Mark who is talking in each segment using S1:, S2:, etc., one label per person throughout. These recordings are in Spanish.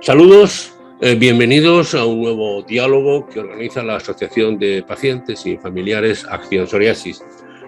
S1: Saludos, bienvenidos a un nuevo diálogo que organiza la Asociación de Pacientes y Familiares Acción Psoriasis.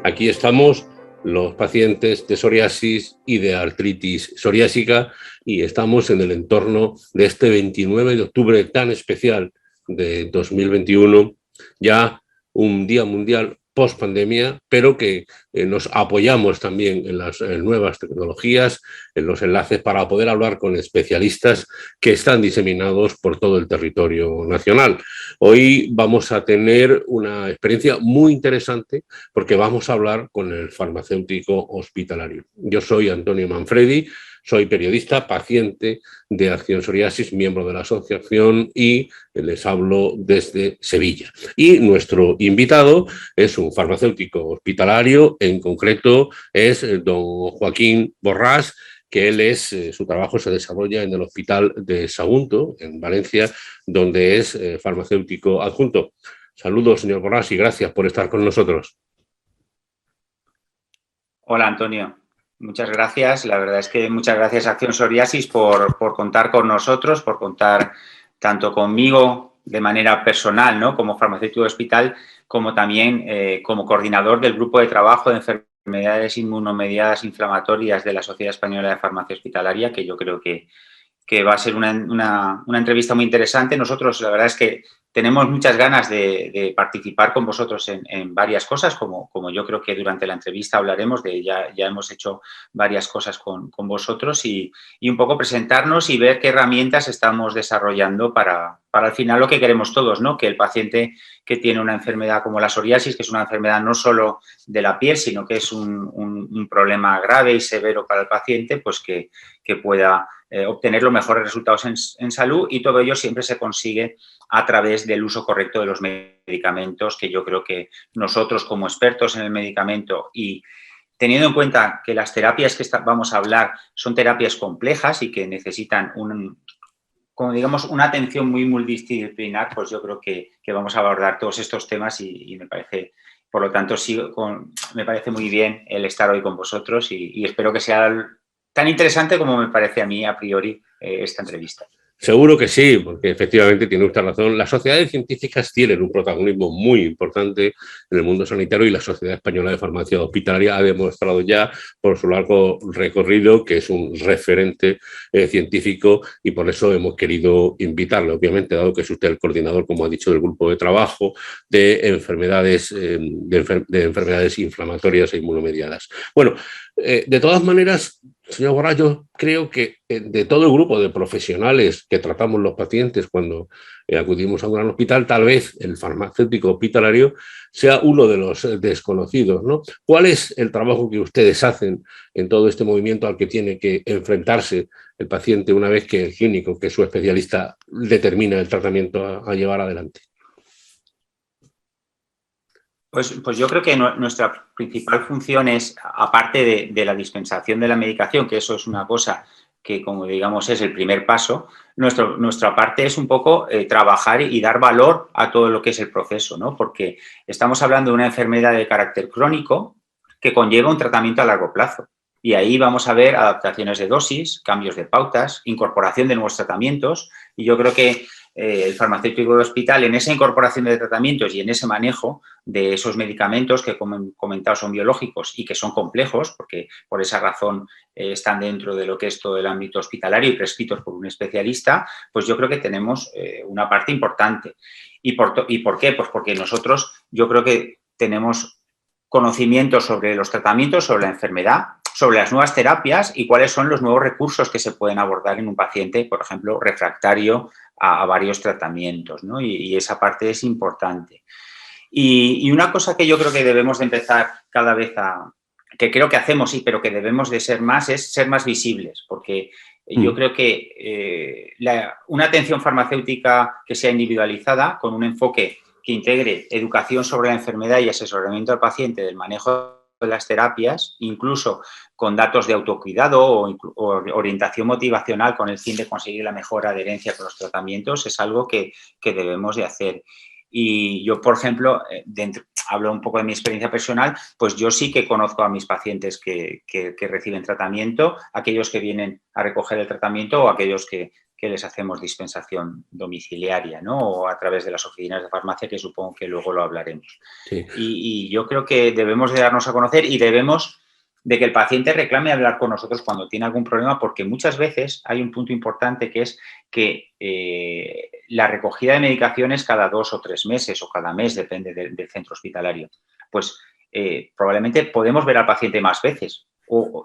S1: Aquí estamos los pacientes de psoriasis y de artritis psoriásica y estamos en el entorno de este 29 de octubre tan especial de 2021, ya un día mundial post pandemia, pero que nos apoyamos también en las nuevas tecnologías, en los enlaces para poder hablar con especialistas que están diseminados por todo el territorio nacional. Hoy vamos a tener una experiencia muy interesante porque vamos a hablar con el farmacéutico hospitalario. Yo soy Antonio Manfredi, soy periodista, paciente de Acción Psoriasis, miembro de la asociación y les hablo desde Sevilla. Y nuestro invitado es un farmacéutico hospitalario, en concreto es don Joaquín Borràs, que él es, su trabajo se desarrolla en el Hospital de Sagunto, en Valencia, donde es farmacéutico adjunto. Saludos, señor Borràs, y gracias por estar con nosotros.
S2: Hola, Antonio. Muchas gracias. La verdad es que muchas gracias a Acción Psoriasis por contar con nosotros, por contar tanto conmigo de manera personal, ¿no?, como farmacéutico de hospital, como también como coordinador del grupo de trabajo de enfermedades inmunomediadas inflamatorias de la Sociedad Española de Farmacia Hospitalaria, que yo creo que va a ser una entrevista muy interesante. Nosotros, la verdad es que tenemos muchas ganas de participar con vosotros en varias cosas, como yo creo que durante la entrevista hablaremos de, ya hemos hecho varias cosas con vosotros y un poco presentarnos y ver qué herramientas estamos desarrollando para al final lo que queremos todos, ¿no? Que el paciente que tiene una enfermedad como la psoriasis, que es una enfermedad no solo de la piel, sino que es un problema grave y severo para el paciente, pues que pueda obtener los mejores resultados en salud, y todo ello siempre se consigue a través del uso correcto de los medicamentos, que yo creo que nosotros como expertos en el medicamento y teniendo en cuenta que las terapias que vamos a hablar son terapias complejas y que necesitan como digamos, una atención muy multidisciplinar, pues yo creo que vamos a abordar todos estos temas y me parece, por lo tanto, me parece muy bien el estar hoy con vosotros y espero que sea tan interesante como me parece a mí a priori esta entrevista.
S1: Seguro que sí, porque efectivamente tiene usted razón. Las sociedades científicas tienen un protagonismo muy importante en el mundo sanitario y la Sociedad Española de Farmacia Hospitalaria ha demostrado ya por su largo recorrido que es un referente científico y por eso hemos querido invitarle, obviamente, dado que es usted el coordinador, como ha dicho, del grupo de trabajo de enfermedades, de enfermedades inflamatorias e inmunomediadas. Bueno, de todas maneras, señor Borràs, yo creo que de todo el grupo de profesionales que tratamos los pacientes cuando acudimos a un gran hospital, tal vez el farmacéutico hospitalario sea uno de los desconocidos, ¿no? ¿Cuál es el trabajo que ustedes hacen en todo este movimiento al que tiene que enfrentarse el paciente una vez que el clínico, que es su especialista, determina el tratamiento a llevar adelante?
S2: Pues yo creo que nuestra principal función es, aparte de la dispensación de la medicación, que eso es una cosa que, como digamos, es el primer paso, nuestra parte es un poco trabajar y dar valor a todo lo que es el proceso, ¿no? Porque estamos hablando de una enfermedad de carácter crónico que conlleva un tratamiento a largo plazo. Y ahí vamos a ver adaptaciones de dosis, cambios de pautas, incorporación de nuevos tratamientos. Y yo creo que el farmacéutico de hospital, en esa incorporación de tratamientos y en ese manejo de esos medicamentos que, como he comentado, son biológicos y que son complejos, porque por esa razón están dentro de lo que es todo el ámbito hospitalario y prescritos por un especialista, pues yo creo que tenemos una parte importante. ¿Y por qué? Pues porque nosotros, yo creo que tenemos conocimiento sobre los tratamientos, sobre la enfermedad, sobre las nuevas terapias y cuáles son los nuevos recursos que se pueden abordar en un paciente, por ejemplo, refractario a varios tratamientos, ¿no? Y esa parte es importante. Y una cosa que yo creo que debemos de empezar cada vez que creo que hacemos, sí, pero que debemos de ser más, es ser más visibles, porque yo creo que una atención farmacéutica que sea individualizada, con un enfoque que integre educación sobre la enfermedad y asesoramiento al paciente del manejo de las terapias, incluso con datos de autocuidado o orientación motivacional con el fin de conseguir la mejor adherencia con los tratamientos, es algo que debemos de hacer. Y yo, por ejemplo, hablo un poco de mi experiencia personal, pues yo sí que conozco a mis pacientes que reciben tratamiento, aquellos que vienen a recoger el tratamiento o aquellos que les hacemos dispensación domiciliaria, ¿no? O a través de las oficinas de farmacia, que supongo que luego lo hablaremos.
S1: Sí.
S2: Y yo creo que debemos de darnos a conocer y debemos de que el paciente reclame hablar con nosotros cuando tiene algún problema, porque muchas veces hay un punto importante que es que la recogida de medicaciones cada 2 o 3 meses o cada mes, depende del centro hospitalario, pues probablemente podemos ver al paciente más veces.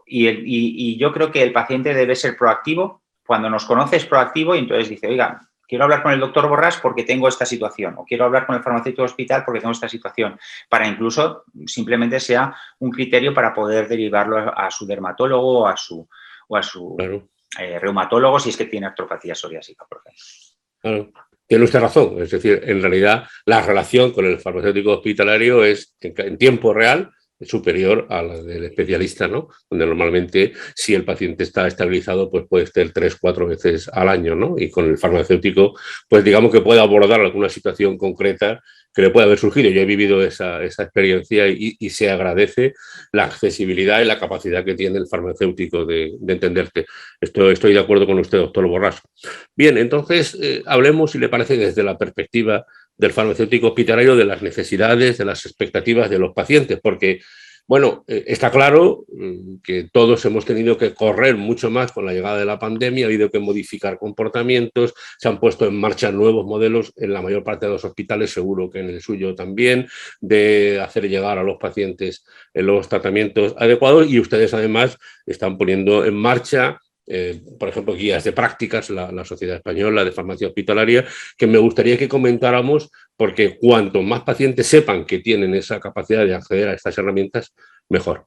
S2: Y yo creo que el paciente debe ser proactivo. Cuando nos conoce es proactivo y entonces dice, oiga, quiero hablar con el doctor Borrás porque tengo esta situación, o quiero hablar con el farmacéutico del hospital porque tengo esta situación, para incluso simplemente sea un criterio para poder derivarlo a su dermatólogo o a su
S1: Claro.
S2: Reumatólogo si es que tiene artropatía psoriásica, por ejemplo.
S1: Claro. Tiene usted razón, es decir, en realidad la relación con el farmacéutico hospitalario es en tiempo real superior a la del especialista, ¿no? Donde normalmente, si el paciente está estabilizado, pues puede estar 3-4 veces al año, ¿no? Y con el farmacéutico, pues digamos que puede abordar alguna situación concreta que le puede haber surgido. Yo he vivido esa experiencia y se agradece la accesibilidad y la capacidad que tiene el farmacéutico de entenderte. Estoy de acuerdo con usted, doctor Borrás. Bien, entonces hablemos, si le parece, desde la perspectiva del farmacéutico hospitalario, de las necesidades, de las expectativas de los pacientes, porque, bueno, está claro que todos hemos tenido que correr mucho más con la llegada de la pandemia, ha habido que modificar comportamientos, se han puesto en marcha nuevos modelos en la mayor parte de los hospitales, seguro que en el suyo también, de hacer llegar a los pacientes los tratamientos adecuados, y ustedes además están poniendo en marcha por ejemplo, guías de prácticas, la Sociedad Española de Farmacia Hospitalaria, que me gustaría que comentáramos, porque cuanto más pacientes sepan que tienen esa capacidad de acceder a estas herramientas, mejor.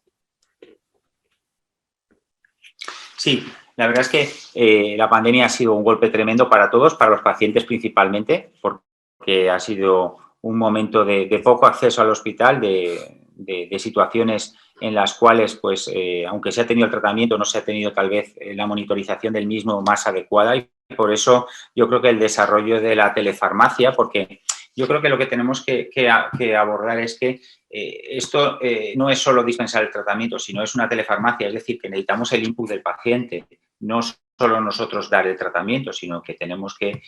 S2: Sí, la verdad es que la pandemia ha sido un golpe tremendo para todos, para los pacientes principalmente, porque ha sido un momento de poco acceso al hospital, de situaciones en las cuales, pues, aunque se ha tenido el tratamiento, no se ha tenido tal vez la monitorización del mismo más adecuada, y por eso yo creo que el desarrollo de la telefarmacia, porque yo creo que lo que tenemos que abordar es que esto no es solo dispensar el tratamiento, sino es una telefarmacia, es decir, que necesitamos el input del paciente, no solo nosotros dar el tratamiento, sino que tenemos que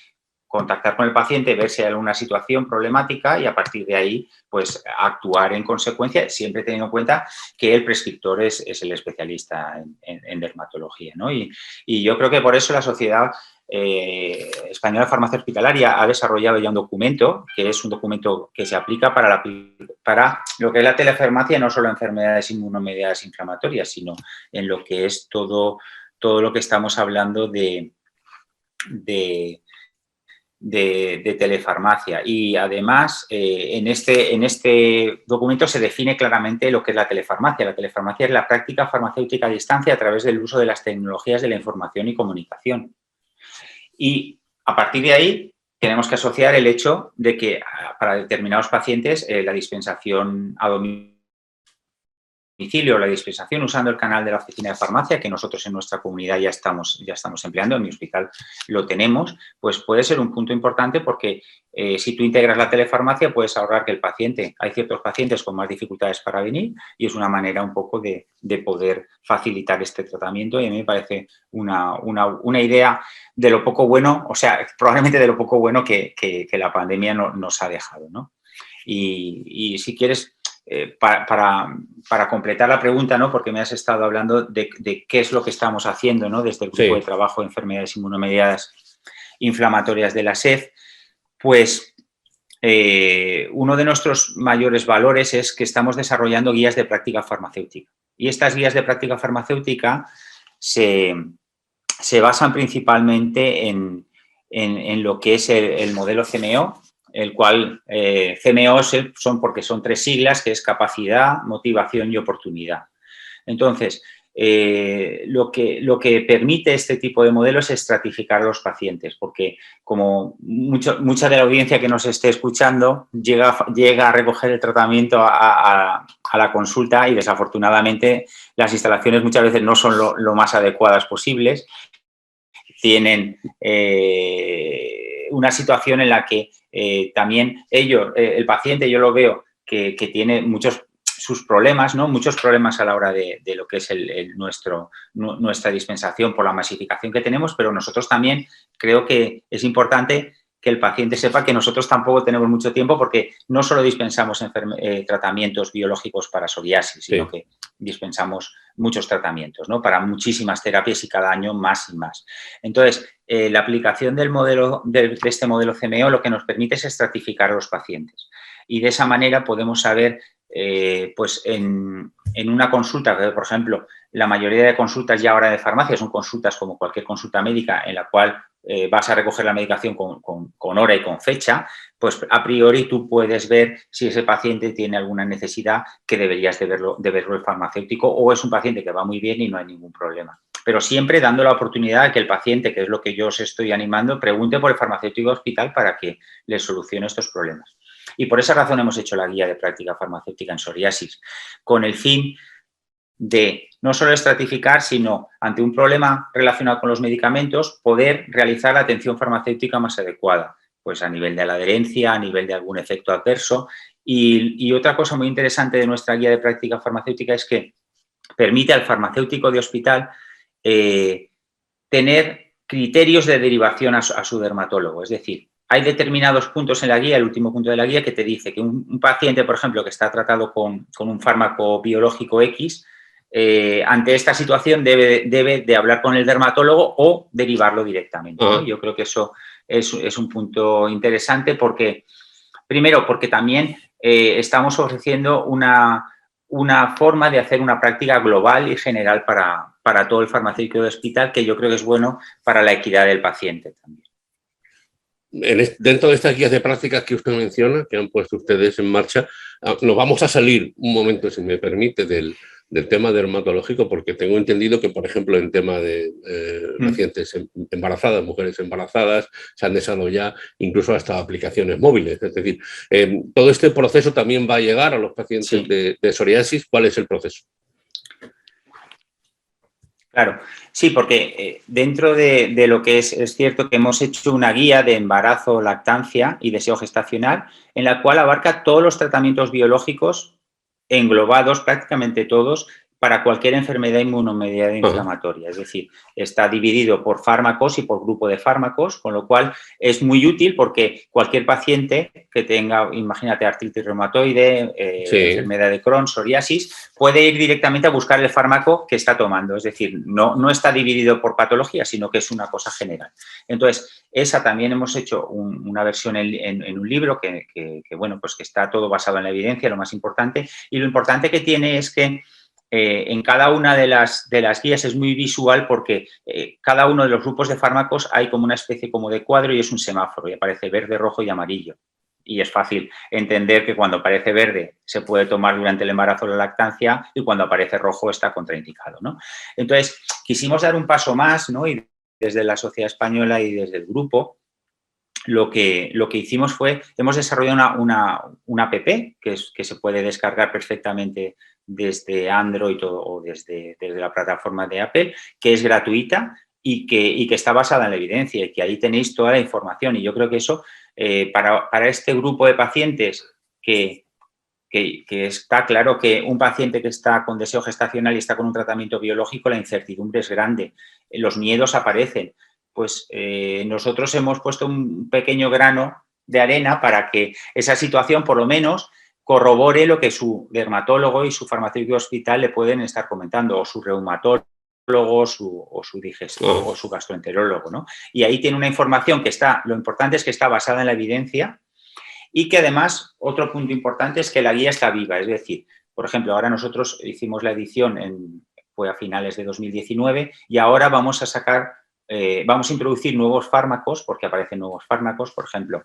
S2: contactar con el paciente, ver si hay alguna situación problemática y a partir de ahí, pues, actuar en consecuencia, siempre teniendo en cuenta que el prescriptor es el especialista en dermatología, ¿no? Y yo creo que por eso la Sociedad Española de Farmacia Hospitalaria ha desarrollado ya un documento, que es un documento que se aplica para lo que es la telefarmacia, no solo enfermedades inmunomediadas inflamatorias, sino en lo que es todo lo que estamos hablando de telefarmacia. Y además, en este documento se define claramente lo que es la telefarmacia. La telefarmacia es la práctica farmacéutica a distancia a través del uso de las tecnologías de la información y comunicación. Y a partir de ahí tenemos que asociar el hecho de que para determinados pacientes la dispensación a domicilio, la dispensación usando el canal de la oficina de farmacia, que nosotros en nuestra comunidad ya estamos empleando, en mi hospital lo tenemos, pues puede ser un punto importante porque si tú integras la telefarmacia puedes ahorrar que el paciente, hay ciertos pacientes con más dificultades para venir y es una manera un poco de poder facilitar este tratamiento y a mí me parece una idea de lo poco bueno, o sea, probablemente de lo poco bueno que la pandemia nos ha dejado, ¿no? Y si quieres... Para completar la pregunta, ¿no? Porque me has estado hablando de qué es lo que estamos haciendo, ¿no? Desde el grupo de trabajo de enfermedades inmunomediadas inflamatorias de la SEF, pues uno de nuestros mayores valores es que estamos desarrollando guías de práctica farmacéutica. Y estas guías de práctica farmacéutica se basan principalmente en lo que es el modelo CMO, el cual CMO porque son 3 siglas, que es capacidad, motivación y oportunidad. Entonces, lo que permite este tipo de modelos es estratificar a los pacientes, porque como mucha de la audiencia que nos esté escuchando llega a recoger el tratamiento a la consulta y desafortunadamente las instalaciones muchas veces no son lo más adecuadas posibles. Tienen una situación en la que también el paciente, yo lo veo, que tiene muchos sus problemas, ¿no? Muchos problemas a la hora de lo que es nuestra dispensación por la masificación que tenemos, pero nosotros también creo que es importante que el paciente sepa que nosotros tampoco tenemos mucho tiempo porque no solo dispensamos tratamientos biológicos para psoriasis, sino que dispensamos muchos tratamientos, ¿no? Para muchísimas terapias y cada año más y más. Entonces, la aplicación del modelo, de este modelo CMO lo que nos permite es estratificar a los pacientes y de esa manera podemos saber, pues en una consulta, por ejemplo, la mayoría de consultas ya ahora de farmacia son consultas como cualquier consulta médica en la cual vas a recoger la medicación con hora y con fecha, pues a priori tú puedes ver si ese paciente tiene alguna necesidad que deberías de verlo el farmacéutico o es un paciente que va muy bien y no hay ningún problema. Pero siempre dando la oportunidad de que el paciente, que es lo que yo os estoy animando, pregunte por el farmacéutico hospital para que le solucione estos problemas. Y por esa razón hemos hecho la guía de práctica farmacéutica en psoriasis, con el fin de no solo estratificar, sino ante un problema relacionado con los medicamentos, poder realizar la atención farmacéutica más adecuada, pues a nivel de la adherencia, a nivel de algún efecto adverso. Y otra cosa muy interesante de nuestra guía de práctica farmacéutica es que permite al farmacéutico de hospital tener criterios de derivación a su dermatólogo. Es decir, hay determinados puntos en la guía, el último punto de la guía, que te dice que un paciente, por ejemplo, que está tratado con un fármaco biológico X, ante esta situación debe de hablar con el dermatólogo o derivarlo directamente, ¿no? Yo creo que eso es un punto interesante porque, primero, porque también estamos ofreciendo una forma de hacer una práctica global y general para todo el farmacéutico de hospital, que yo creo que es bueno para la equidad del paciente también.
S1: Dentro de estas guías de prácticas que usted menciona, que han puesto ustedes en marcha, nos vamos a salir un momento, si me permite, del tema dermatológico, porque tengo entendido que, por ejemplo, en tema de pacientes embarazadas, mujeres embarazadas, se han desarrollado incluso hasta aplicaciones móviles. Es decir, todo este proceso también va a llegar a los pacientes de psoriasis. ¿Cuál es el proceso?
S2: Claro, sí, porque dentro de lo que es cierto que hemos hecho una guía de embarazo, lactancia y deseo gestacional en la cual abarca todos los tratamientos biológicos englobados, prácticamente todos, para cualquier enfermedad inmunomediada inflamatoria. Es decir, está dividido por fármacos y por grupo de fármacos, con lo cual es muy útil porque cualquier paciente que tenga, imagínate, artritis reumatoide, enfermedad de Crohn, psoriasis, puede ir directamente a buscar el fármaco que está tomando. Es decir, no está dividido por patología, sino que es una cosa general. Entonces, esa también hemos hecho una versión en un libro que bueno, pues que está todo basado en la evidencia, lo más importante. Y lo importante que tiene es que en cada una de las guías es muy visual porque cada uno de los grupos de fármacos hay como una especie como de cuadro y es un semáforo y aparece verde, rojo y amarillo. Y es fácil entender que cuando aparece verde se puede tomar durante el embarazo o la lactancia y cuando aparece rojo está contraindicado, ¿no? Entonces, quisimos dar un paso más, ¿no? Y desde la Sociedad Española y desde el grupo, lo que hicimos fue, hemos desarrollado una app que se puede descargar perfectamente desde Android o desde la plataforma de Apple, que es gratuita y que está basada en la evidencia y que ahí tenéis toda la información. Y yo creo que eso, para este grupo de pacientes que está claro que un paciente que está con deseo gestacional y está con un tratamiento biológico, la incertidumbre es grande, los miedos aparecen. Pues nosotros hemos puesto un pequeño grano de arena para que esa situación, por lo menos, corrobore lo que su dermatólogo y su farmacéutico hospital le pueden estar comentando, o su reumatólogo, o su digestólogo, o su gastroenterólogo, ¿no? Y ahí tiene una información que lo importante es que está basada en la evidencia y que además, otro punto importante es que la guía está viva, es decir, por ejemplo, ahora nosotros hicimos la edición, fue a finales de 2019 y ahora vamos a introducir nuevos fármacos, porque aparecen nuevos fármacos, por ejemplo,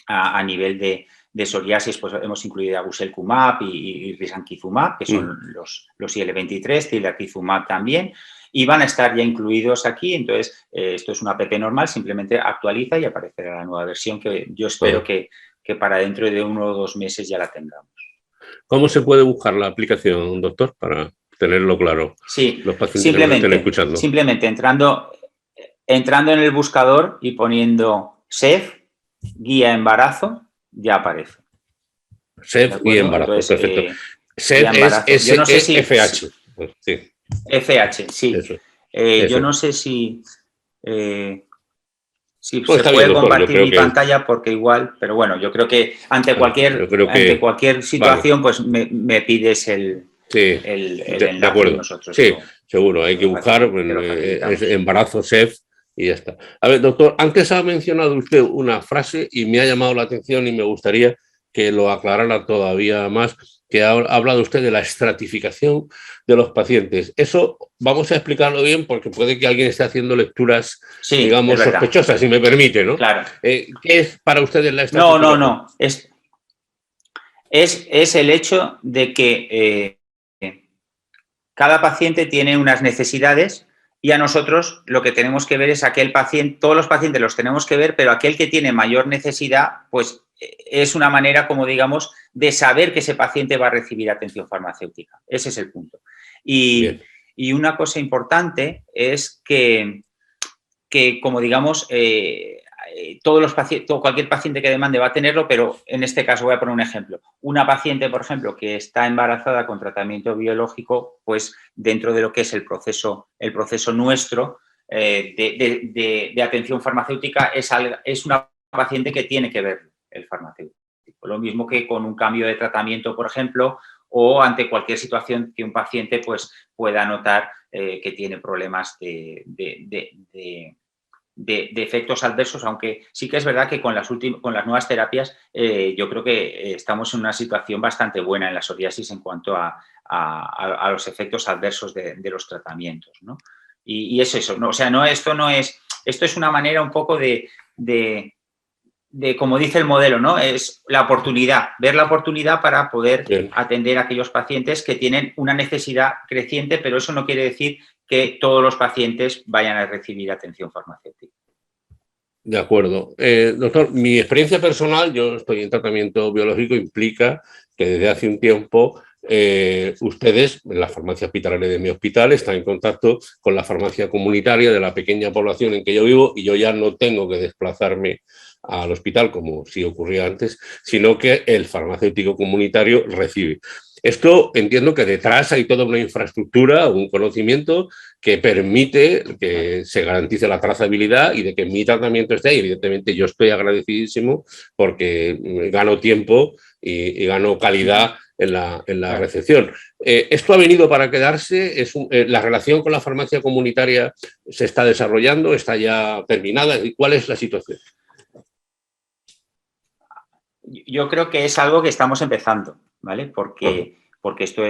S2: a nivel de psoriasis, pues hemos incluido aguselkumab y risankizumab, que son los IL-23, tilakizumab también, y van a estar ya incluidos aquí. Entonces, esto es una app normal, simplemente actualiza y aparecerá la nueva versión que yo espero que para dentro de 1 o 2 meses ya la tengamos.
S1: ¿Cómo se puede buscar la aplicación, doctor, para tenerlo claro?
S2: Sí,
S1: los pacientes que nos estén escuchando.
S2: Simplemente entrando en el buscador y poniendo SEF, guía embarazo, ya aparece.
S1: SEF y embarazo, entonces, perfecto.
S2: embarazo. Yo no sé si...
S1: FH. Sí.
S2: FH, sí. Yo no sé si se
S1: está
S2: puede
S1: bien, doctor,
S2: compartir mi pantalla porque igual, pero bueno, yo creo que ante cualquier situación, vale, pues me pides el enlace
S1: de acuerdo.
S2: Y nosotros
S1: sí, seguro, hay que buscar embarazo SEF y ya está. A ver, doctor, antes ha mencionado usted una frase y me ha llamado la atención y me gustaría que lo aclarara todavía más, que ha hablado usted de la estratificación de los pacientes. Eso vamos a explicarlo bien porque puede que alguien esté haciendo lecturas, digamos, sospechosas, si me permite, ¿no?
S2: Claro.
S1: ¿Qué es para ustedes la estratificación?
S2: No. Es el hecho de que cada paciente tiene unas necesidades y a nosotros lo que tenemos que ver es aquel paciente, todos los pacientes los tenemos que ver, pero aquel que tiene mayor necesidad, pues es una manera, como digamos, de saber que ese paciente va a recibir atención farmacéutica. Ese es el punto. Y una cosa importante es que como digamos, todos los pacientes, cualquier paciente que demande va a tenerlo, pero en este caso voy a poner un ejemplo. Una paciente, por ejemplo, que está embarazada con tratamiento biológico, pues dentro de lo que es el proceso nuestro de atención farmacéutica es una paciente que tiene que ver el farmacéutico. Lo mismo que con un cambio de tratamiento, por ejemplo, o ante cualquier situación que un paciente pues, pueda notar que tiene problemas de efectos adversos, aunque sí que es verdad que con las nuevas terapias yo creo que estamos en una situación bastante buena en la psoriasis en cuanto a los efectos adversos de los tratamientos, ¿no? Y es eso, ¿no? O sea, esto es una manera un poco de como dice el modelo, ¿no? Es la oportunidad, ver la oportunidad para poder atender a aquellos pacientes que tienen una necesidad creciente, pero eso no quiere decir que todos los pacientes vayan a recibir atención farmacéutica.
S1: De acuerdo. Doctor, mi experiencia personal, yo estoy en tratamiento biológico, implica que desde hace un tiempo ustedes, en la farmacia hospitalaria de mi hospital, están en contacto con la farmacia comunitaria de la pequeña población en que yo vivo y yo ya no tengo que desplazarme al hospital como sí ocurría antes, sino que el farmacéutico comunitario recibe. Esto entiendo que detrás hay toda una infraestructura, un conocimiento que permite que se garantice la trazabilidad y de que mi tratamiento esté ahí. Evidentemente yo estoy agradecidísimo porque gano tiempo y gano calidad en la recepción. ¿Esto ha venido para quedarse? ¿La relación con la farmacia comunitaria se está desarrollando? ¿Está ya terminada? ¿Cuál es la situación?
S2: Yo creo que es algo que estamos empezando, ¿vale? Porque esto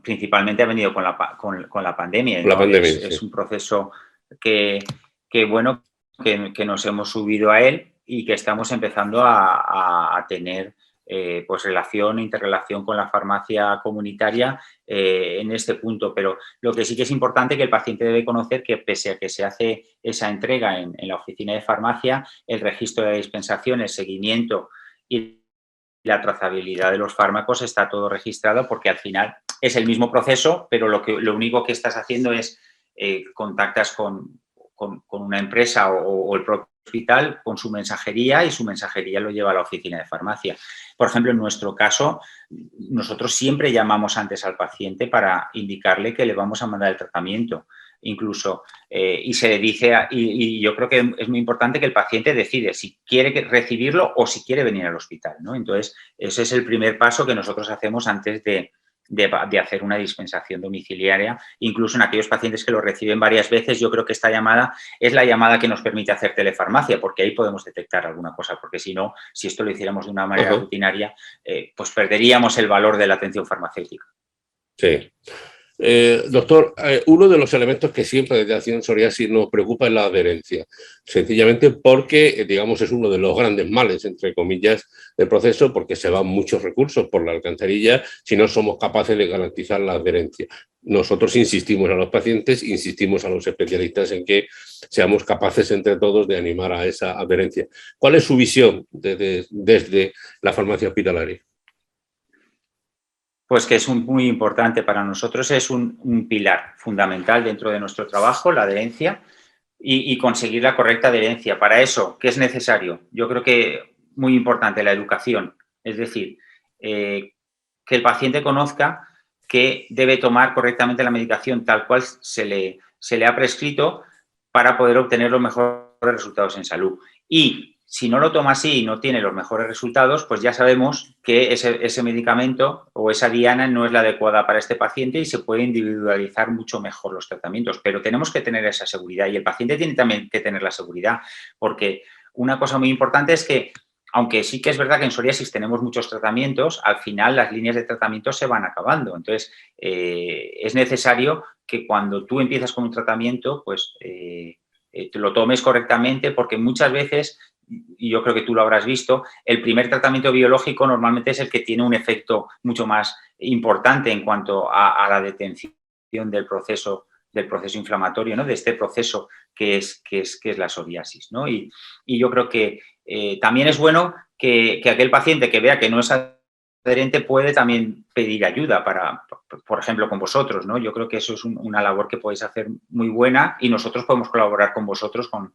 S2: principalmente ha venido con la pandemia, ¿no? Es un proceso que nos hemos subido a él y que estamos empezando a tener pues interrelación con la farmacia comunitaria en este punto. Pero lo que sí que es importante que el paciente debe conocer que pese a que se hace esa entrega en la oficina de farmacia, el registro de dispensación, el seguimiento y la trazabilidad de los fármacos está todo registrado porque al final es el mismo proceso, pero lo único que estás haciendo es contactas con una empresa o el propio hospital con su mensajería y su mensajería lo lleva a la oficina de farmacia. Por ejemplo, en nuestro caso, nosotros siempre llamamos antes al paciente para indicarle que le vamos a mandar el tratamiento. Incluso, y se le dice, y yo creo que es muy importante que el paciente decide si quiere recibirlo o si quiere venir al hospital, ¿no? Entonces, ese es el primer paso que nosotros hacemos antes de hacer una dispensación domiciliaria. Incluso en aquellos pacientes que lo reciben varias veces, yo creo que esta llamada es la llamada que nos permite hacer telefarmacia, porque ahí podemos detectar alguna cosa, porque si no, si esto lo hiciéramos de una manera rutinaria, pues perderíamos el valor de la atención farmacéutica.
S1: Sí. Doctor, uno de los elementos que siempre desde Acción Psoriasis nos preocupa es la adherencia, sencillamente porque, digamos, es uno de los grandes males, entre comillas, del proceso, porque se van muchos recursos por la alcantarilla si no somos capaces de garantizar la adherencia. Nosotros insistimos a los pacientes, insistimos a los especialistas en que seamos capaces entre todos de animar a esa adherencia. ¿Cuál es su visión desde la farmacia hospitalaria?
S2: Pues que es muy importante para nosotros, es un pilar fundamental dentro de nuestro trabajo, la adherencia y conseguir la correcta adherencia. Para eso, ¿qué es necesario? Yo creo que muy importante la educación, es decir, que el paciente conozca que debe tomar correctamente la medicación tal cual se le ha prescrito para poder obtener los mejores resultados en salud. Y si no lo toma así y no tiene los mejores resultados, pues ya sabemos que ese medicamento o esa diana no es la adecuada para este paciente y se puede individualizar mucho mejor los tratamientos. Pero tenemos que tener esa seguridad y el paciente tiene también que tener la seguridad, porque una cosa muy importante es que, aunque sí que es verdad que en psoriasis tenemos muchos tratamientos, al final las líneas de tratamiento se van acabando. Entonces, es necesario que cuando tú empiezas con un tratamiento, pues te lo tomes correctamente, porque muchas veces, y yo creo que tú lo habrás visto, el primer tratamiento biológico normalmente es el que tiene un efecto mucho más importante en cuanto a la detención del proceso inflamatorio, ¿no? De este proceso que es la psoriasis, ¿no? Y yo creo que también es bueno que aquel paciente que vea que no es adherente puede también pedir ayuda por ejemplo, con vosotros, ¿no? Yo creo que eso es una labor que podéis hacer muy buena y nosotros podemos colaborar con vosotros, con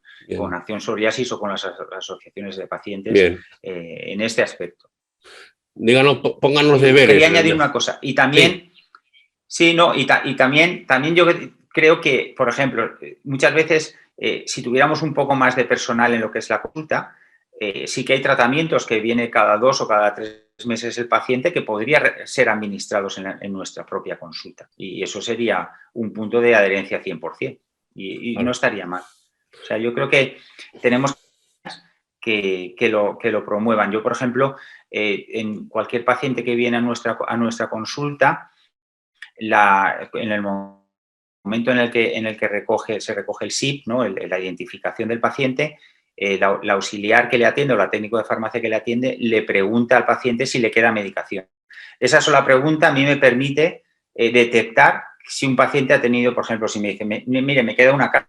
S2: Acción Psoriasis o con las asociaciones de pacientes en este aspecto.
S1: Díganos, pónganos deberes.
S2: Quería añadir una cosa. Y también, sí, no, y también yo creo que, por ejemplo, muchas veces, si tuviéramos un poco más de personal en lo que es la consulta, sí que hay tratamientos que viene cada 2 o cada 3 meses el paciente que podría ser administrados en nuestra propia consulta. Y eso sería un punto de adherencia 100%. Y no estaría mal. O sea, yo creo que tenemos que lo promuevan. Yo, por ejemplo, en cualquier paciente que viene a nuestra consulta, en el momento en el que se recoge el SIP, ¿no? La identificación del paciente, la auxiliar que le atiende o la técnico de farmacia que le atiende le pregunta al paciente si le queda medicación. Esa sola pregunta a mí me permite detectar si un paciente ha tenido, por ejemplo, si me dice, mire, me queda una caja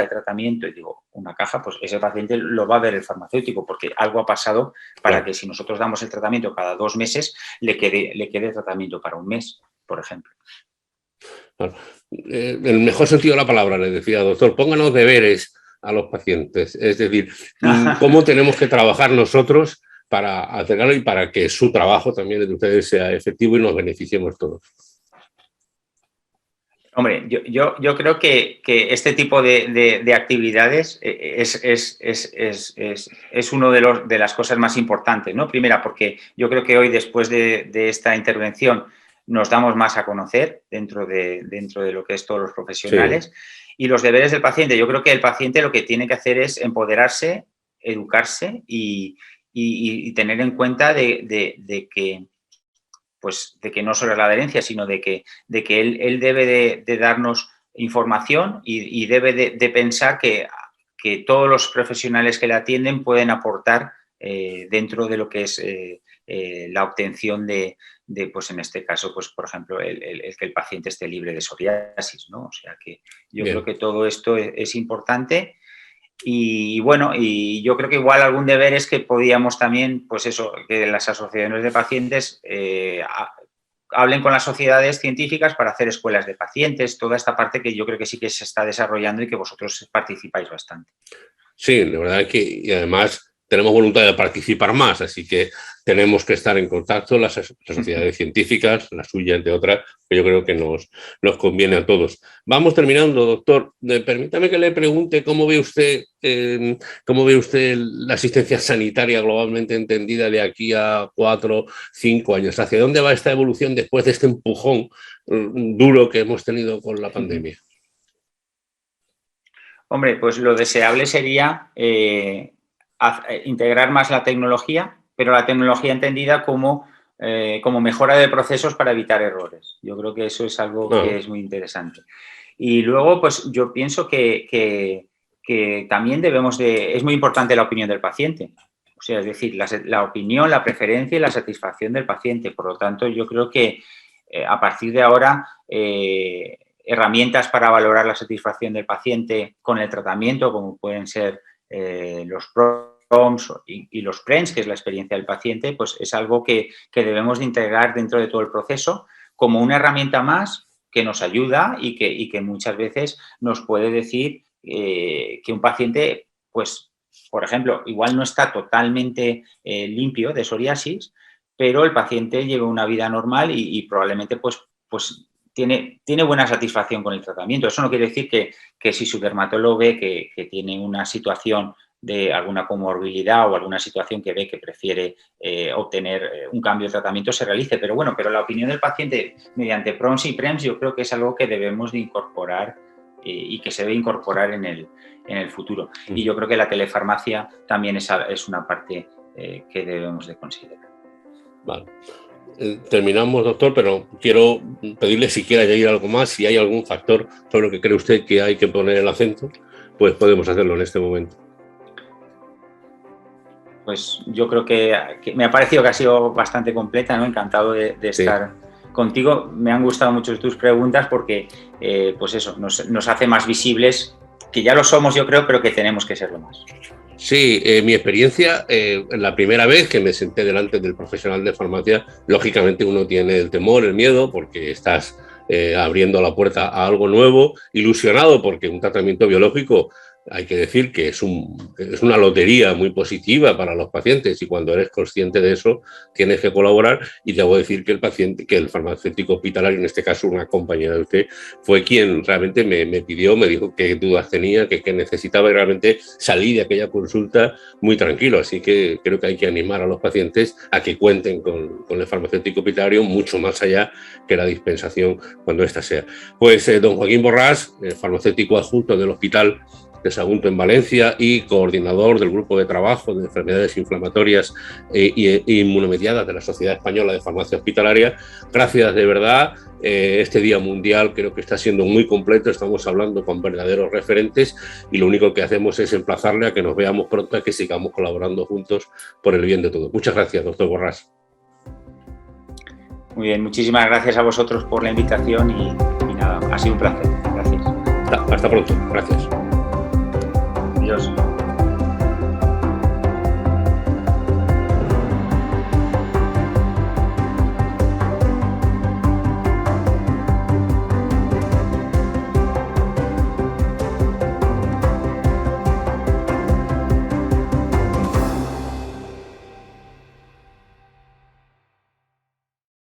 S2: de tratamiento, y digo, una caja, pues ese paciente lo va a ver el farmacéutico, porque algo ha pasado para que si nosotros damos el tratamiento cada 2 meses, le quede tratamiento para un mes, por ejemplo.
S1: En el mejor sentido de la palabra, le decía, doctor, pónganos deberes a los pacientes. Es decir, cómo tenemos que trabajar nosotros para acercarlo y para que su trabajo también de ustedes sea efectivo y nos beneficiemos todos.
S2: Hombre, yo creo que este tipo de actividades es uno de las cosas más importantes, ¿no? Primera, porque yo creo que hoy, después de esta intervención, nos damos más a conocer dentro de lo que es todos los profesionales. Sí. Y los deberes del paciente, yo creo que el paciente lo que tiene que hacer es empoderarse, educarse y tener en cuenta de que no solo es la adherencia, sino de que él debe de darnos información y debe de pensar que todos los profesionales que le atienden pueden aportar dentro de lo que es la obtención de, pues en este caso, pues por ejemplo, el que el paciente esté libre de psoriasis, ¿no? O sea que yo creo que todo esto es importante. Y bueno, y yo creo que igual algún deber es que podíamos también, pues eso, que las asociaciones de pacientes hablen con las sociedades científicas para hacer escuelas de pacientes, toda esta parte que yo creo que sí que se está desarrollando y que vosotros participáis bastante.
S1: Sí, la verdad es que, y además tenemos voluntad de participar más, así que tenemos que estar en contacto, las sociedades científicas, las suyas de otras, que yo creo que nos conviene a todos. Vamos terminando, doctor. Permítame que le pregunte cómo ve usted la asistencia sanitaria globalmente entendida de aquí a 4, 5 años. ¿Hacia dónde va esta evolución después de este empujón duro que hemos tenido con la pandemia?
S2: Hombre, pues lo deseable sería integrar más la tecnología, pero la tecnología entendida como mejora de procesos para evitar errores. Yo creo que eso es algo que es muy interesante. Y luego, pues yo pienso que también es muy importante la opinión del paciente. O sea, es decir, la opinión, la preferencia y la satisfacción del paciente. Por lo tanto, yo creo que a partir de ahora herramientas para valorar la satisfacción del paciente con el tratamiento, como pueden ser los PROMs y los PRENS, que es la experiencia del paciente, pues es algo que debemos de integrar dentro de todo el proceso como una herramienta más que nos ayuda y que muchas veces nos puede decir que un paciente, pues, por ejemplo, igual no está totalmente limpio de psoriasis, pero el paciente lleva una vida normal y probablemente pues tiene buena satisfacción con el tratamiento. Eso no quiere decir que si su dermatólogo ve que tiene una situación de alguna comorbilidad o alguna situación que ve que prefiere obtener un cambio de tratamiento, se realice. Pero bueno, la opinión del paciente mediante PROMS y PREMS yo creo que es algo que debemos de incorporar y que se debe incorporar en el futuro. Y yo creo que la telefarmacia también es una parte que debemos de considerar.
S1: Vale. Terminamos, doctor, pero quiero pedirle si quiere añadir algo más, si hay algún factor sobre lo que cree usted que hay que poner el acento, pues podemos hacerlo en este momento.
S2: Pues yo creo que me ha parecido que ha sido bastante completa, ¿no? Encantado de estar contigo. Me han gustado mucho tus preguntas porque, pues eso, nos hace más visibles, que ya lo somos yo creo, pero que tenemos que serlo más.
S1: Sí, mi experiencia, la primera vez que me senté delante del profesional de farmacia, lógicamente uno tiene el temor, el miedo, porque estás abriendo la puerta a algo nuevo, ilusionado porque un tratamiento biológico, hay que decir que es una lotería muy positiva para los pacientes y cuando eres consciente de eso tienes que colaborar y debo decir que el farmacéutico hospitalario, en este caso una compañera de usted, fue quien realmente me pidió, me dijo qué dudas tenía, que necesitaba y realmente salí de aquella consulta muy tranquilo. Así que creo que hay que animar a los pacientes a que cuenten con el farmacéutico hospitalario mucho más allá que la dispensación cuando ésta sea. Pues don Joaquín Borràs, farmacéutico adjunto del Hospital de Sagunto en Valencia y coordinador del grupo de trabajo de enfermedades inflamatorias e inmunomediadas de la Sociedad Española de Farmacia Hospitalaria. Gracias de verdad. Este Día Mundial creo que está siendo muy completo, estamos hablando con verdaderos referentes y lo único que hacemos es emplazarle a que nos veamos pronto, a que sigamos colaborando juntos por el bien de todos. Muchas gracias, doctor Borràs.
S2: Muy bien, muchísimas gracias a vosotros por la invitación y nada, ha sido un placer. Gracias.
S1: Hasta pronto. Gracias.
S2: Adiós.